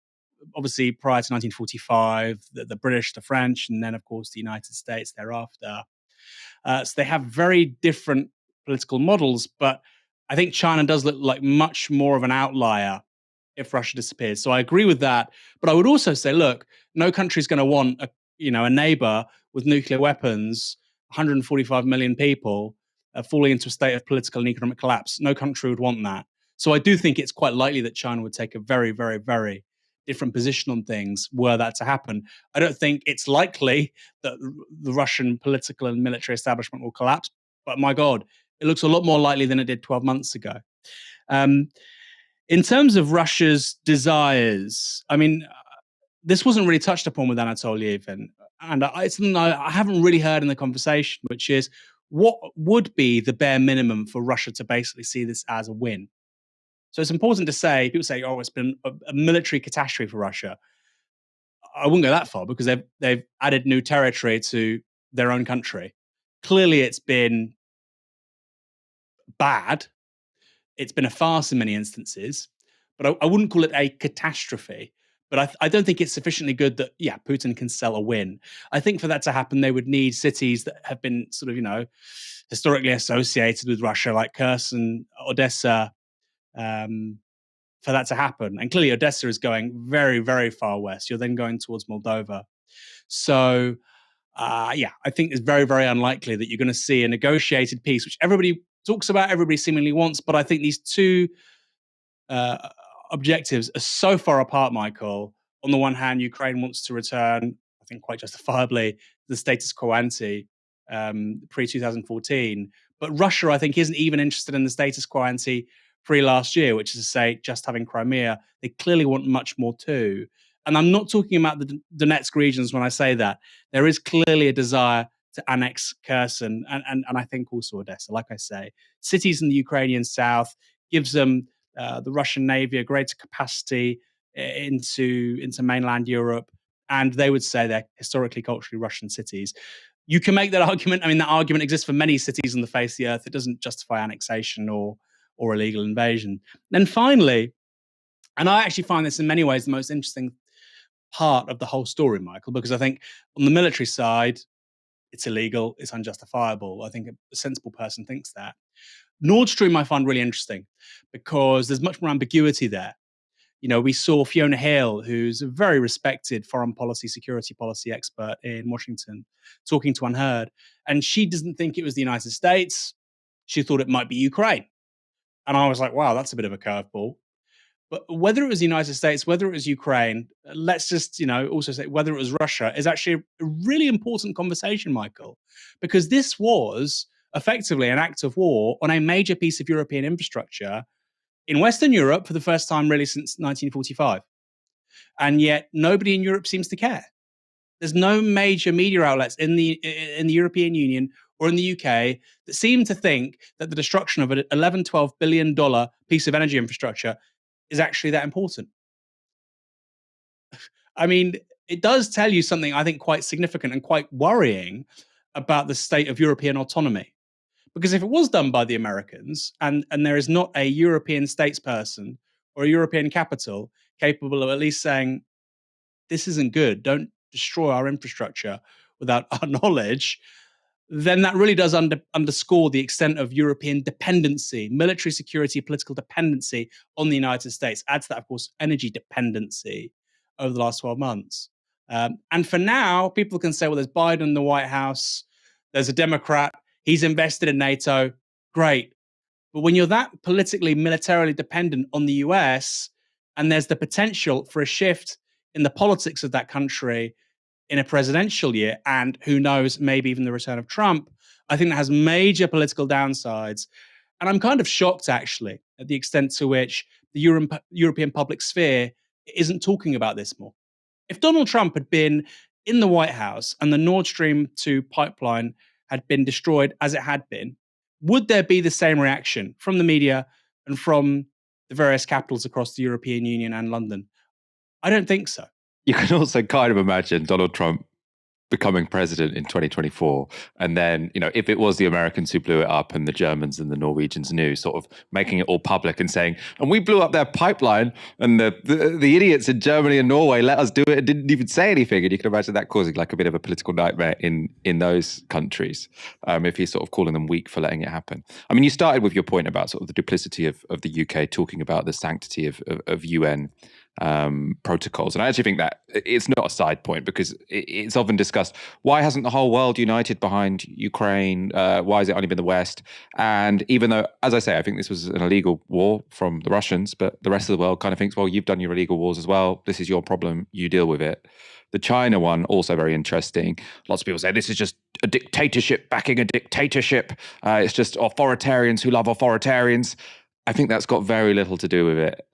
Obviously, prior to 1945, the British, the French, and then, of course, the United States thereafter. So they have very different political models, but I think China does look like much more of an outlier if Russia disappears. So I agree with that. But I would also say, look, no country is going to want a neighbor with nuclear weapons, 145 million people falling into a state of political and economic collapse. No country would want that. So I do think it's quite likely that China would take a very, very, very different position on things were that to happen. I don't think it's likely that the Russian political and military establishment will collapse. But my God, it looks a lot more likely than it did 12 months ago. In terms of Russia's desires, I mean, this wasn't really touched upon with Anatol Lieven, and it's something I haven't really heard in the conversation, which is what would be the bare minimum for Russia to basically see this as a win? So it's important to say, people say, oh, it's been a military catastrophe for Russia. I wouldn't go that far because they've added new territory to their own country. Clearly, it's been bad. It's been a farce in many instances, but I wouldn't call it a catastrophe. But I don't think it's sufficiently good that, Putin can sell a win. I think for that to happen, they would need cities that have been sort of, historically associated with Russia, like Kherson, Odessa, for that to happen. And clearly Odessa is going very, very far west. You're then going towards Moldova. So, I think it's very, very unlikely that you're going to see a negotiated peace, which everybody talks about, everybody seemingly wants. But I think these two objectives are so far apart, Michael. On the one hand, Ukraine wants to return, I think quite justifiably, to the status quo ante pre-2014. But Russia, I think, isn't even interested in the status quo ante pre-last year, which is to say just having Crimea. They clearly want much more too. And I'm not talking about the Donetsk regions when I say that. There is clearly a desire to annex Kherson and I think also Odessa. Like I say, cities in the Ukrainian south gives them the Russian Navy a greater capacity into mainland Europe, and they would say they're historically, culturally Russian cities. You can make that argument. I mean, that argument exists for many cities on the face of the earth. It doesn't justify annexation or illegal invasion. Then finally, and I actually find this in many ways the most interesting part of the whole story, Michael, because I think on the military side, it's illegal, it's unjustifiable. I think a sensible person thinks that. Nord Stream I find really interesting because there's much more ambiguity there. You know, we saw Fiona Hill, who's a very respected foreign policy, security policy expert in Washington, talking to Unheard, and she doesn't think it was the United States. She thought it might be Ukraine. And I was like, wow, that's a bit of a curveball. But whether it was the United States, whether it was Ukraine, let's just, also say whether it was Russia is actually a really important conversation, Michael, because this was effectively an act of war on a major piece of European infrastructure in Western Europe for the first time really since 1945. And yet nobody in Europe seems to care. There's no major media outlets in the European Union or in the UK that seem to think that the destruction of an $11-12 billion piece of energy infrastructure is actually that important. I mean, it does tell you something, I think, quite significant and quite worrying about the state of European autonomy. Because if it was done by the Americans and there is not a European statesperson or a European capital capable of at least saying, this isn't good, don't destroy our infrastructure without our knowledge, then that really does underscore the extent of European dependency, military security, political dependency on the United States. Add to that, of course, energy dependency over the last 12 months. And for now, people can say, well, there's Biden in the White House, there's a Democrat, he's invested in NATO, great. But when you're that politically, militarily dependent on the US, and there's the potential for a shift in the politics of that country in a presidential year, and who knows, maybe even the return of Trump, I think that has major political downsides. And I'm kind of shocked, actually, at the extent to which the European public sphere isn't talking about this more. If Donald Trump had been in the White House and the Nord Stream 2 pipeline had been destroyed as it had been, would there be the same reaction from the media and from the various capitals across the European Union and London? I don't think so. You can also kind of imagine Donald Trump becoming president in 2024. And then, if it was the Americans who blew it up and the Germans and the Norwegians knew, sort of making it all public and saying, and we blew up their pipeline and the idiots in Germany and Norway let us do it and didn't even say anything. And you can imagine that causing like a bit of a political nightmare in those countries, if he's sort of calling them weak for letting it happen. I mean, you started with your point about sort of the duplicity of the UK talking about the sanctity of UN protocols. And I actually think that it's not a side point because it's often discussed, why hasn't the whole world united behind Ukraine? Why has it only been the West? And even though, as I say, I think this was an illegal war from the Russians, but the rest of the world kind of thinks, well, you've done your illegal wars as well. This is your problem. You deal with it. The China one, also very interesting. Lots of people say this is just a dictatorship backing a dictatorship. It's just authoritarians who love authoritarians. I think that's got very little to do with it,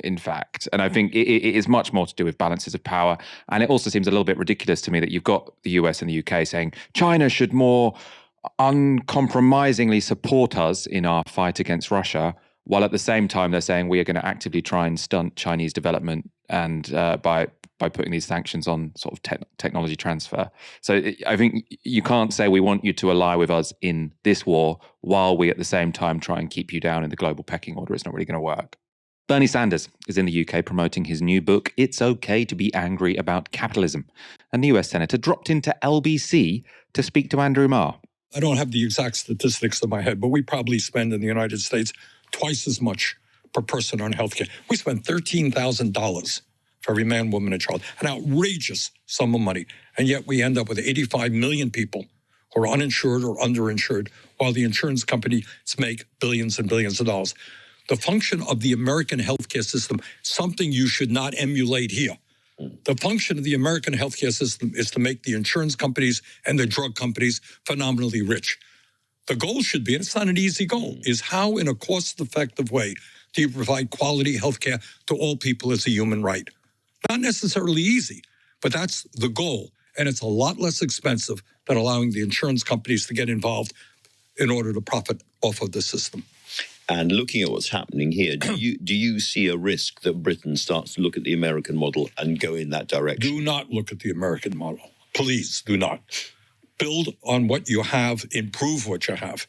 in fact. And I think it is much more to do with balances of power. And it also seems a little bit ridiculous to me that you've got the US and the UK saying China should more uncompromisingly support us in our fight against Russia, while at the same time they're saying we are going to actively try and stunt Chinese development and by putting these sanctions on sort of technology transfer. So I think you can't say we want you to ally with us in this war while we at the same time try and keep you down in the global pecking order. It's not really going to work. Bernie Sanders is in the UK promoting his new book, It's Okay to be Angry About Capitalism. And the US Senator dropped into LBC to speak to Andrew Marr. I don't have the exact statistics in my head, but we probably spend in the United States twice as much per person on healthcare. We spend $13,000 for every man, woman, and child, an outrageous sum of money. And yet we end up with 85 million people who are uninsured or underinsured, while the insurance companies make billions and billions of dollars. The function of the American healthcare system, something you should not emulate here. The function of the American healthcare system is to make the insurance companies and the drug companies phenomenally rich. The goal should be, and it's not an easy goal, is how in a cost-effective way do you provide quality healthcare to all people as a human right? Not necessarily easy, but that's the goal. And it's a lot less expensive than allowing the insurance companies to get involved in order to profit off of the system. And looking at what's happening here, do you see a risk that Britain starts to look at the American model and go in that direction? Do not look at the American model. Please do not. Build on what you have, improve what you have.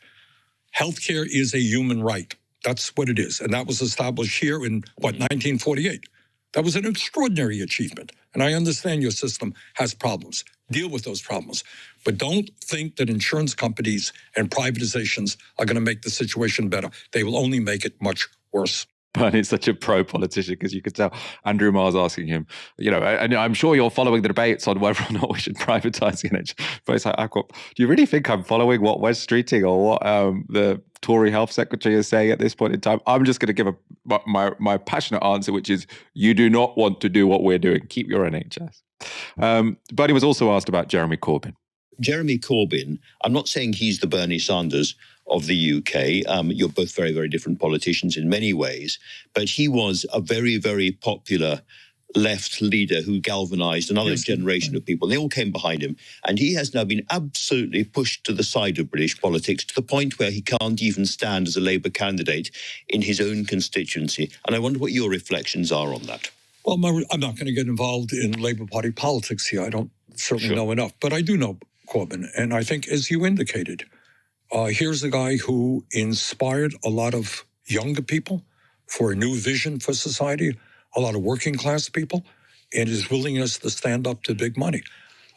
Healthcare is a human right. That's what it is. And that was established here in, 1948. That was an extraordinary achievement. And I understand your system has problems. Deal with those problems. But don't think that insurance companies and privatizations are going to make the situation better. They will only make it much worse. Bernie's such a pro-politician because you could tell Andrew Marr's asking him, and I'm sure you're following the debates on whether or not we should privatise the NHS. But it's like, do you really think I'm following what Wes Streeting or what the Tory Health Secretary is saying at this point in time? I'm just going to give my passionate answer, which is you do not want to do what we're doing. Keep your NHS. Bernie was also asked about Jeremy Corbyn. Jeremy Corbyn, I'm not saying he's the Bernie Sanders of the UK. You're both very, very different politicians in many ways, but he was a very, very popular left leader who galvanized another generation of people. They all came behind him. And he has now been absolutely pushed to the side of British politics to the point where he can't even stand as a Labour candidate in his own constituency. And I wonder what your reflections are on that. Well, I'm not going to get involved in Labour Party politics here. I don't certainly know enough, but I do know Corbyn. And I think, as you indicated, here's a guy who inspired a lot of younger people for a new vision for society, a lot of working class people, and his willingness to stand up to big money.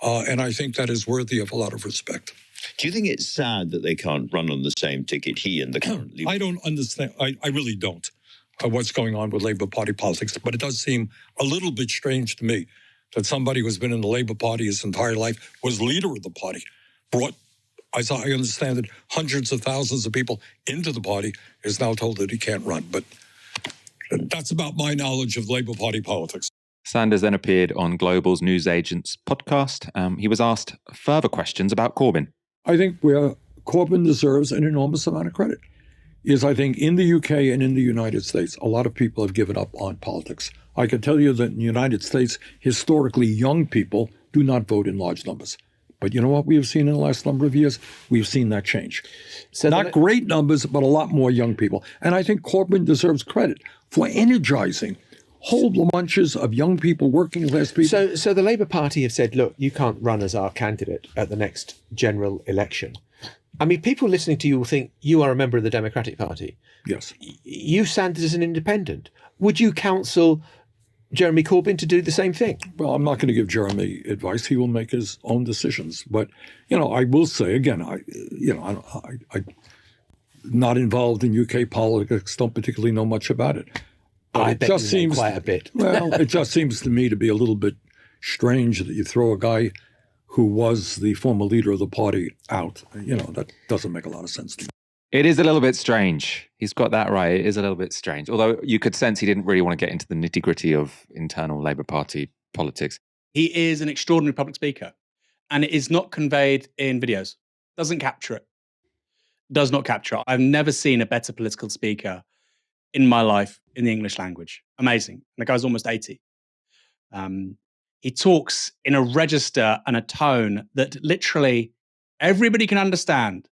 And I think that is worthy of a lot of respect. Do you think it's sad that they can't run on the same ticket, he and the current leader? I don't understand. I really don't. What's going on with Labour Party politics. But it does seem a little bit strange to me that somebody who's been in the Labour Party his entire life, was leader of the party, brought, as I understand it, hundreds of thousands of people into the party, is now told that he can't run. But that's about my knowledge of Labour Party politics. Sanders then appeared on Global's Newsagents podcast. He was asked further questions about Corbyn. I think where Corbyn deserves an enormous amount of credit is, I think, in the UK and in the United States, a lot of people have given up on politics. I can tell you that in the United States, historically, young people do not vote in large numbers. But you know what we have seen in the last number of years? We've seen that change. So not great numbers, but a lot more young people. And I think Corbyn deserves credit for energizing whole bunches of young people, working class people. So the Labour Party have said, look, you can't run as our candidate at the next general election. I mean, people listening to you will think you are a member of the Democratic Party. Yes. You, Sanders, as an independent. Would you counsel Jeremy Corbyn to do the same thing? Well, I'm not going to give Jeremy advice. He will make his own decisions. But, I will say, again, I'm not involved in UK politics, don't particularly know much about it. But I it bet just you know seems quite a bit. Well, it just seems to me to be a little bit strange that you throw a guy who was the former leader of the party out. That doesn't make a lot of sense to me. It is a little bit strange. He's got that right. It is a little bit strange. Although you could sense he didn't really want to get into the nitty-gritty of internal Labour Party politics. He is an extraordinary public speaker, and it is not conveyed in videos. Doesn't capture it. Does not capture it. I've never seen a better political speaker in my life in the English language. Amazing. And the guy's almost 80. He talks in a register and a tone that literally everybody can understand.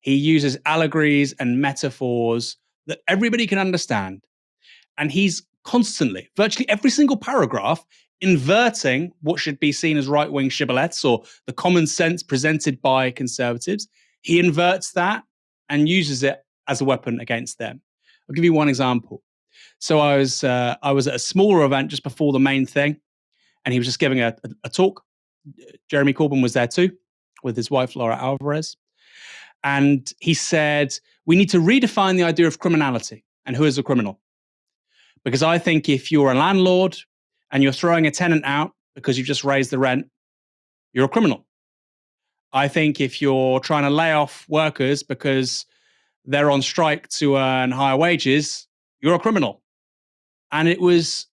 He uses allegories and metaphors that everybody can understand. And he's constantly, virtually every single paragraph, inverting what should be seen as right-wing shibboleths or the common sense presented by conservatives. He inverts that and uses it as a weapon against them. I'll give you one example. So I was at a smaller event just before the main thing, and he was just giving a talk. Jeremy Corbyn was there too, with his wife, Laura Alvarez. And he said, we need to redefine the idea of criminality and who is a criminal. Because I think if you're a landlord and you're throwing a tenant out because you've just raised the rent, you're a criminal. I think if you're trying to lay off workers because they're on strike to earn higher wages, you're a criminal. And it was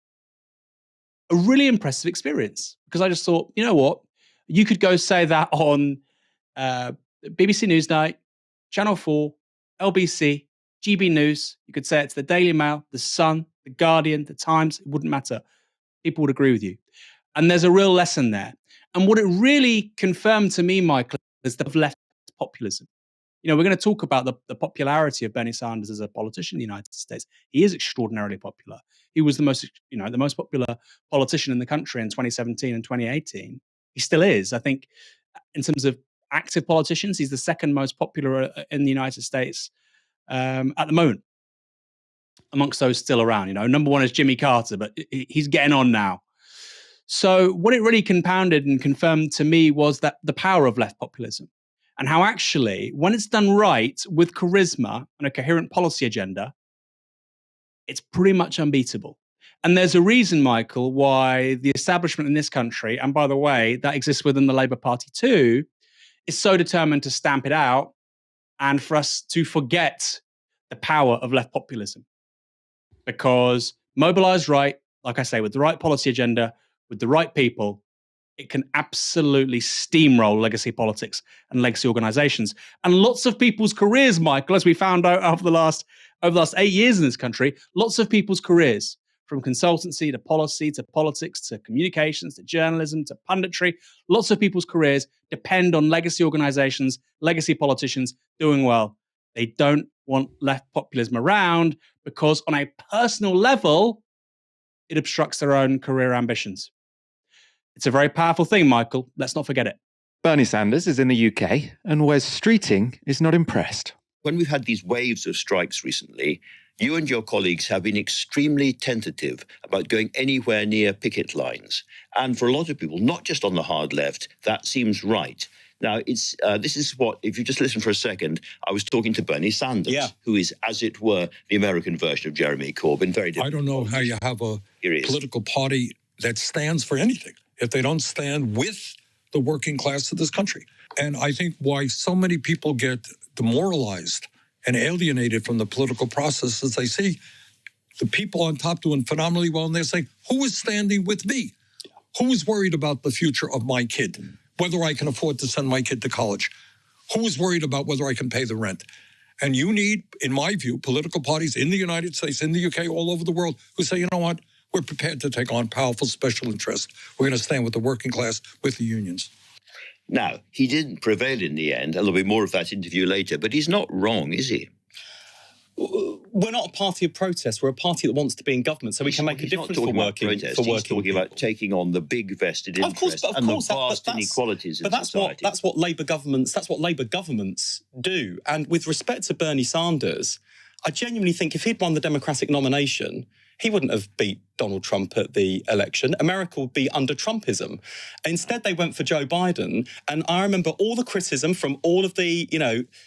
a really impressive experience because I just thought, you know what? You could go say that on BBC Newsnight, Channel 4, LBC, GB News. You could say it to the Daily Mail, the Sun, the Guardian, the Times. It wouldn't matter. People would agree with you. And there's a real lesson there. And what it really confirmed to me, Michael, is the left populism. We're going to talk about the popularity of Bernie Sanders as a politician in the United States. He is extraordinarily popular. He was the most popular politician in the country in 2017 and 2018. He still is. I think in terms of active politicians, he's the second most popular in the United States at the moment, amongst those still around. Number one is Jimmy Carter, but he's getting on now. So what it really compounded and confirmed to me was that the power of left populism, and how actually, when it's done right with charisma and a coherent policy agenda, it's pretty much unbeatable. And there's a reason, Michael, why the establishment in this country, and by the way, that exists within the Labour Party too, is so determined to stamp it out and for us to forget the power of left populism. Because mobilised right, like I say, with the right policy agenda, with the right people, it can absolutely steamroll legacy politics and legacy organisations. And lots of people's careers, Michael, as we found out over the last 8 years in this country, lots of people's careers, from consultancy to policy to politics to communications to journalism to punditry, lots of people's careers depend on legacy organisations, legacy politicians doing well. They don't want left populism around because on a personal level, it obstructs their own career ambitions. It's a very powerful thing, Michael. Let's not forget it. Bernie Sanders is in the UK and Wes Streeting is not impressed. When we've had these waves of strikes recently, you and your colleagues have been extremely tentative about going anywhere near picket lines. And for a lot of people, not just on the hard left, that seems right. Now, this is what, if you just listen for a second, I was talking to Bernie Sanders, who is, as it were, the American version of Jeremy Corbyn. Very different. I don't know how you have a political party that stands for anything if they don't stand with the working class of this country. And I think why so many people get demoralized and alienated from the political process is they see the people on top doing phenomenally well, and they're saying, who is standing with me? Who is worried about the future of my kid? Whether I can afford to send my kid to college? Who is worried about whether I can pay the rent? And you need, in my view, political parties in the United States, in the UK, all over the world, who say, you know what? We're prepared to take on powerful special interests. We're going to stand with the working class, with the unions. Now, he didn't prevail in the end. There'll be more of that interview later, but he's not wrong, is he? We're not a party of protest. We're a party that wants to be in government, so we can make a difference for working people. He's talking about taking on the big vested interests and the vast inequalities in society. That's what Labour governments do. And with respect to Bernie Sanders, I genuinely think if he'd won the Democratic nomination, he wouldn't have beat Donald Trump at the election. America would be under Trumpism. Instead, they went for Joe Biden. And I remember all the criticism from all of the,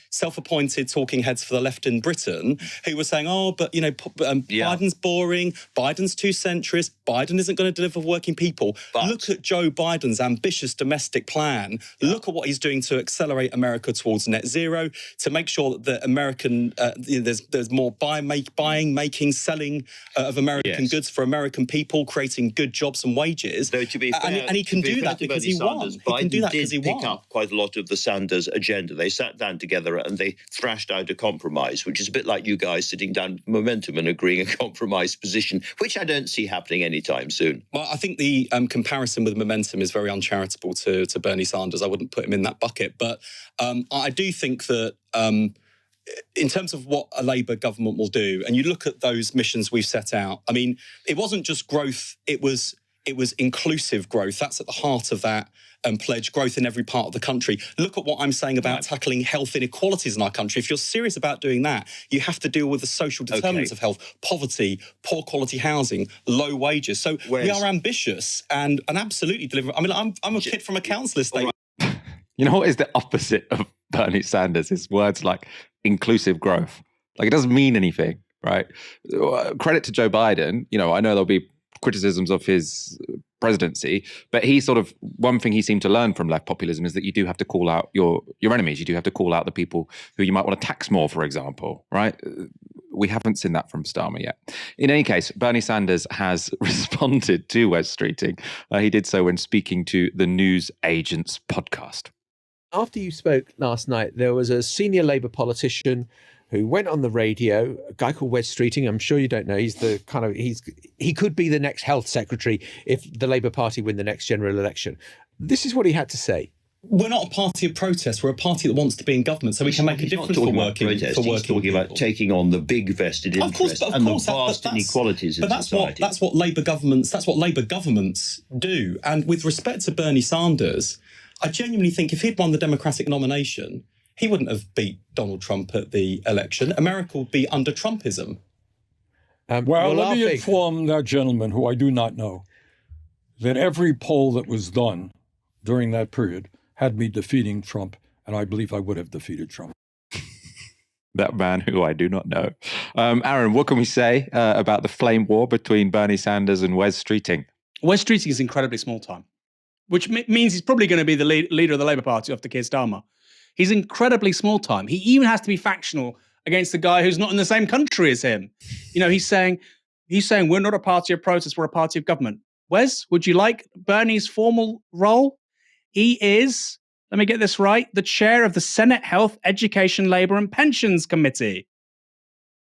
self-appointed talking heads for the left in Britain who were saying, Biden's boring, Biden's too centrist, Biden isn't going to deliver for working people. But look at Joe Biden's ambitious domestic plan. Look at what he's doing to accelerate America towards net zero, to make sure that the American, there's more buying, making, selling of American goods for American people, creating good jobs and wages. Though, to be fair, and he can do that because he won. Biden did pick up quite a lot of the Sanders agenda. They sat down together and they thrashed out a compromise, which is a bit like you guys sitting down with Momentum and agreeing a compromise position, which I don't see happening anytime soon. Well, I think the comparison with Momentum is very uncharitable to Bernie Sanders. I wouldn't put him in that bucket. But I do think that in terms of what a Labour government will do, and you look at those missions we've set out, I mean, it wasn't just growth, it was inclusive growth. That's at the heart of that pledge, growth in every part of the country. Look at what I'm saying about tackling health inequalities in our country. If you're serious about doing that, you have to deal with the social determinants of health, poverty, poor quality housing, low wages. So we are ambitious and absolutely deliver. I mean, I'm a kid from a council estate. You know what is the opposite of Bernie Sanders? His words like inclusive growth. Like, it doesn't mean anything, right? Credit to Joe Biden. I know there'll be criticisms of his presidency, but one thing he seemed to learn from left populism is that you do have to call out your enemies. You do have to call out the people who you might want to tax more, for example, right? We haven't seen that from Starmer yet. In any case, Bernie Sanders has responded to Wes Streeting. He did so when speaking to the News Agents podcast. After you spoke last night, there was a senior Labour politician who went on the radio, a guy called Wes Streeting. I'm sure you don't know. He could be the next health secretary if the Labour Party win the next general election. This is what he had to say. We're not a party of protest. We're a party that wants to be in government, so we can make a difference for working people. He's talking about taking on the big vested interests and the vast inequalities in society. That's what Labour governments do. And with respect to Bernie Sanders, I genuinely think if he'd won the Democratic nomination, he wouldn't have beat Donald Trump at the election. America would be under Trumpism. Well, let me inform that gentleman, who I do not know, that every poll that was done during that period had me defeating Trump, and I believe I would have defeated Trump. That man who I do not know. Aaron, what can we say about the flame war between Bernie Sanders and Wes Streeting? Wes Streeting is incredibly small time, which means he's probably going to be the leader of the Labour Party after Keir Starmer. He's incredibly small time. He even has to be factional against the guy who's not in the same country as him. You know, he's saying we're not a party of protest, we're a party of government. Wes, would you like Bernie's formal role? He is, let me get this right, the chair of the Senate Health, Education, Labour and Pensions Committee.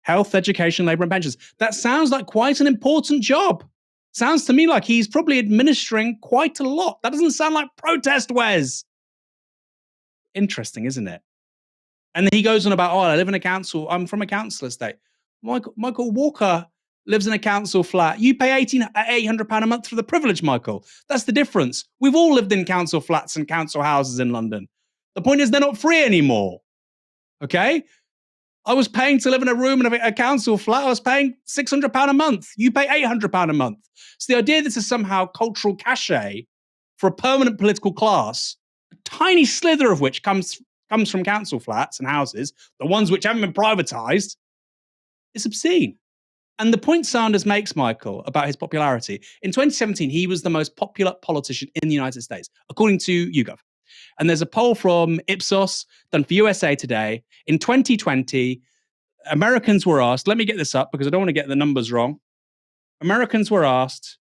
Health, Education, Labour and Pensions. That sounds like quite an important job. Sounds to me like he's probably administering quite a lot. That doesn't sound like protest, Wes. Interesting, isn't it? And then he goes on about, I live in a council. I'm from a council estate. Michael Walker lives in a council flat. You pay £800 a month for the privilege, Michael. That's the difference. We've all lived in council flats and council houses in London. The point is they're not free anymore. Okay? I was paying to live in a room in a council flat. I was paying £600 a month. You pay £800 a month. So the idea this is somehow cultural cachet for a permanent political class, a tiny slither of which comes from council flats and houses, the ones which haven't been privatised, is obscene. And the point Sanders makes, Michael, about his popularity, in 2017, he was the most popular politician in the United States, according to YouGov. And there's a poll from Ipsos done for USA Today. In 2020, Americans were asked, let me get this up because I don't want to get the numbers wrong. Americans were asked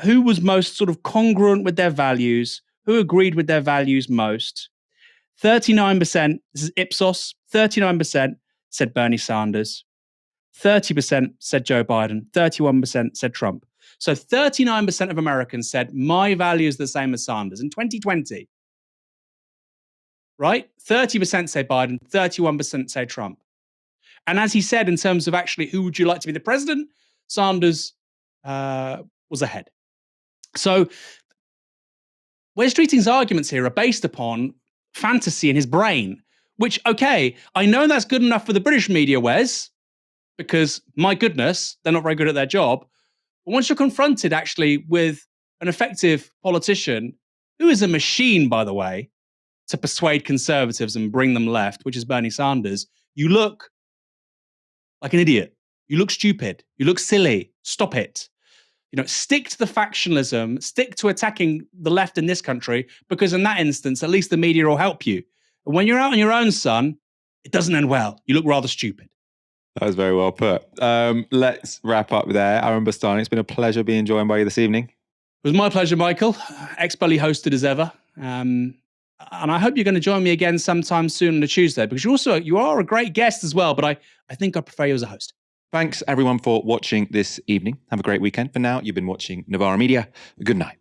who was most sort of congruent with their values, who agreed with their values most. 39%, this is Ipsos, 39% said Bernie Sanders. 30% said Joe Biden, 31% said Trump. So 39% of Americans said, my value is the same as Sanders in 2020. Right? 30% say Biden, 31% say Trump. And as he said, in terms of actually who would you like to be the president, Sanders was ahead. So Wes Streeting's arguments here are based upon fantasy in his brain, which, okay, I know that's good enough for the British media, Wes, because, my goodness, they're not very good at their job. But once you're confronted, actually, with an effective politician, who is a machine, by the way, to persuade conservatives and bring them left, which is Bernie Sanders, you look like an idiot. You look stupid. You look silly. Stop it. You know, stick to the factionalism, stick to attacking the left in this country, because in that instance, at least the media will help you. And when you're out on your own, son, it doesn't end well. You look rather stupid. That was very well put. Let's wrap up there. Aaron Bastani, it's been a pleasure being joined by you this evening. It was my pleasure, Michael. Expertly hosted as ever. And I hope you're going to join me again sometime soon on a Tuesday, because you are a great guest as well, but I think I prefer you as a host. Thanks, everyone, for watching this evening. Have a great weekend. For now, you've been watching Novara Media. Good night.